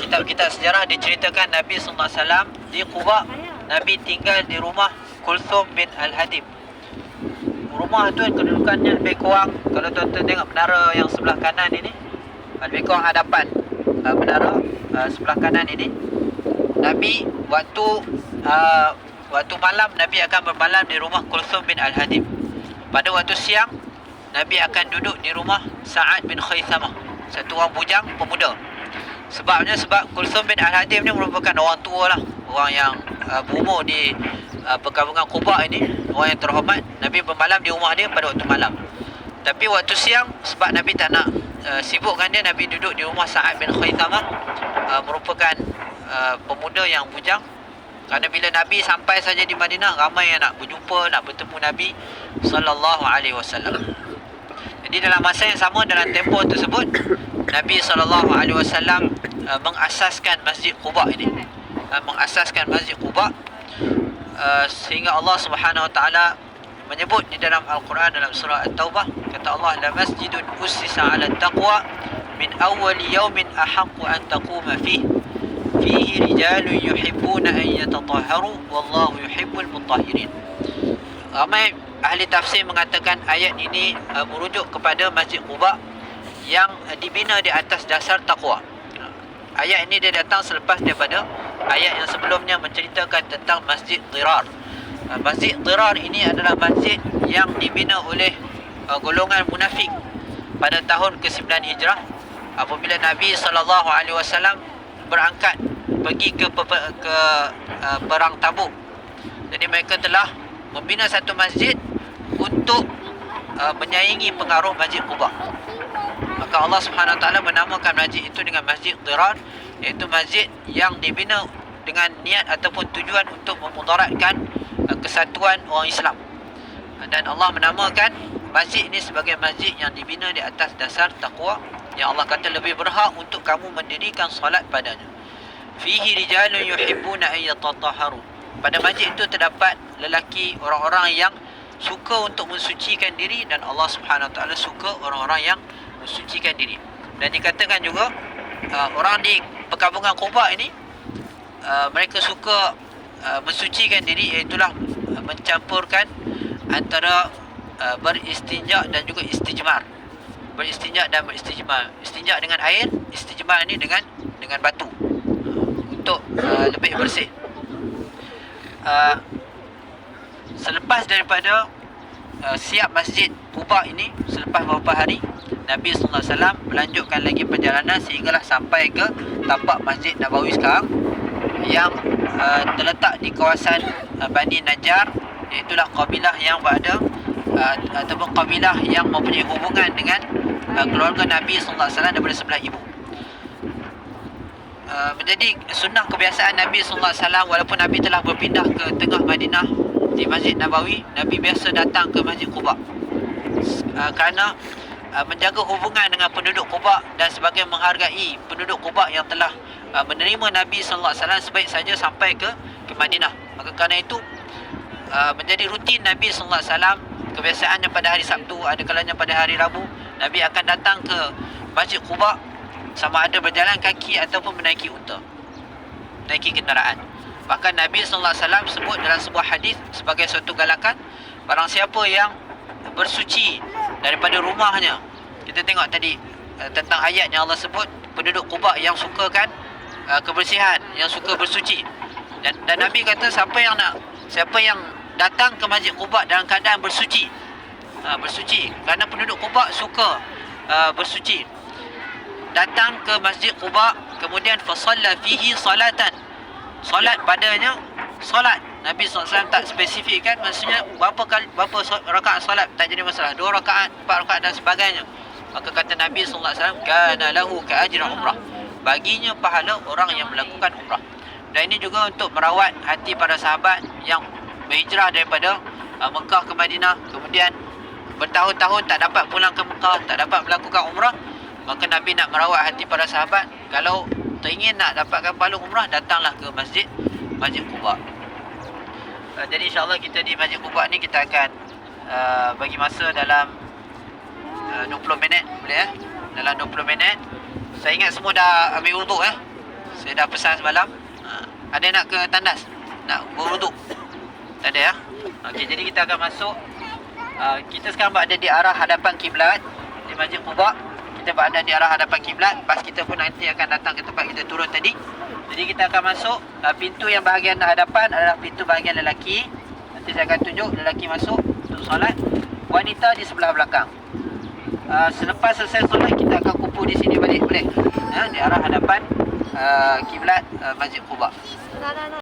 kitab-kitab sejarah diceritakan Nabi SAW di Quba, Nabi tinggal di rumah Kulthum bin Al-Hadib. Rumah tu kedudukannya lebih kurang, kalau tuan-tuan tengok menara yang sebelah kanan ini, lebih kurang hadapan menara sebelah kanan ini. Nabi waktu malam Nabi akan bermalam di rumah Kulthum bin Al-Hadib. Pada waktu siang Nabi akan duduk di rumah Sa'ad bin Khaythamah, satu orang bujang pemuda. Sebab Kulthum bin Al-Hadib ni merupakan orang tua lah, orang yang berumur di perkampungan Quba ini, orang yang terhormat. Nabi bermalam di rumah dia pada waktu malam. Tapi waktu siang, sebab Nabi tak nak sibukkan dia, Nabi duduk di rumah Sa'ad bin Khaythamah, merupakan pemuda yang bujang. Kerana bila Nabi sampai saja di Madinah, ramai yang nak berjumpa, nak bertemu Nabi SAW. Jadi dalam masa yang sama, dalam tempoh tersebut, Nabi SAW mengasaskan Masjid Quba ini. Mengasaskan Masjid Quba, sehingga Allah Subhanahu Wa Taala menyebut di dalam Al-Quran, dalam surah At-Taubah, kata Allah, la masjidun ussisa 'ala taqwa min awwali yawmin ahaqqu an taquma fihi rijalun yuhibbuna an yatatahharu wallahu yuhibbul mutahhirin. Ramai ahli tafsir mengatakan ayat ini merujuk kepada Masjid Quba yang dibina di atas dasar taqwa. Ayat ini dia datang selepas daripada ayat yang sebelumnya menceritakan tentang Masjid Dirar. Masjid Dirar ini adalah masjid yang dibina oleh golongan munafik pada tahun ke-9 Hijrah, apabila Nabi SAW berangkat pergi ke perang Tabuk. Jadi mereka telah membina satu masjid untuk menyaingi pengaruh Masjid Quba. Maka Allah Subhanahu Wa Taala menamakan masjid itu dengan Masjid Dirar, iaitu masjid yang dibina dengan niat ataupun tujuan untuk memudaratkan kesatuan orang Islam. Dan Allah menamakan masjid ini sebagai masjid yang dibina di atas dasar taqwa, yang Allah kata lebih berhak untuk kamu mendirikan solat padanya. Fihi rijalun yuhibbuna an yatatahharu. Pada masjid itu terdapat lelaki, orang-orang yang suka untuk mensucikan diri, dan Allah Subhanahu Wa Taala suka orang-orang yang mensucikan diri. Dan dikatakan juga orang di perkampungan Quba ini, mereka suka mensucikan diri, iaitulah mencampurkan antara beristinja dan juga istijmar. Beristinja dan beristijmar. Istinja dengan air, istijmar ini dengan batu, untuk lebih bersih. Selepas daripada siap Masjid Quba ini, selepas beberapa hari, Nabi SAW melanjutkan lagi perjalanan sehinggalah sampai ke tapak Masjid Nabawi sekarang, yang terletak di kawasan Bani Najjar, iaitulah kabilah yang berada ataupun kabilah yang mempunyai hubungan dengan keluarga Nabi SAW daripada sebelah ibu. Menjadi sunnah kebiasaan Nabi SAW, walaupun Nabi telah berpindah ke tengah Madinah di Masjid Nabawi, Nabi biasa datang ke Masjid Quba kerana menjaga hubungan dengan penduduk Quba, dan sebagai menghargai penduduk Quba yang telah menerima Nabi SAW sebaik saja sampai ke Madinah. Maka kerana itu menjadi rutin Nabi SAW, kebiasaannya pada hari Sabtu, ada kalanya pada hari Rabu, Nabi akan datang ke Masjid Quba, sama ada berjalan kaki ataupun menaiki unta, menaiki kenderaan. Bahkan Nabi SAW sebut dalam sebuah hadis sebagai suatu galakan, barang siapa yang bersuci daripada rumahnya. Kita tengok tadi tentang ayat yang Allah sebut penduduk Quba yang sukakan kebersihan, yang suka bersuci. Dan Nabi kata siapa yang datang ke Masjid Quba dalam keadaan bersuci, bersuci, kerana penduduk Quba suka bersuci, datang ke Masjid Quba, kemudian fasalla fihi salatan, solat padanya solat. Nabi SAW tak spesifikkan, maksudnya berapa rakaat solat, tak jadi masalah, 2 rakaat, 4 rakaat dan sebagainya. Maka kata Nabi SAW, kana lahu ka ajri umrah, baginya pahala orang yang melakukan umrah. Dan ini juga untuk merawat hati para sahabat yang berhijrah daripada Mekah ke Madinah, kemudian bertahun-tahun tak dapat pulang ke Mekah, tak dapat melakukan umrah. Maka Nabi nak merawat hati para sahabat, kalau teringin nak dapatkan pahala umrah, datanglah ke Masjid Quba. Jadi insyaAllah kita di Masjid Quba ni kita akan bagi masa dalam 20 minit, boleh Dalam 20 minit. Saya ingat semua dah ambil wuduk Saya dah pesan semalam. Ada nak ke tandas? Nak berwuduk? Tak ada ya? Okey, jadi kita akan masuk. Kita sekarang berada di arah hadapan kiblat di Masjid Quba. Kita berada di arah hadapan kiblat. Bas kita pun nanti akan datang ke tempat kita turun tadi. Jadi kita akan masuk. Pintu yang bahagian hadapan adalah pintu bahagian lelaki. Nanti saya akan tunjuk lelaki masuk untuk solat. Wanita di sebelah belakang. Selepas selesai solat kita akan kumpul di sini balik boleh. Di arah hadapan kiblat Masjid Quba.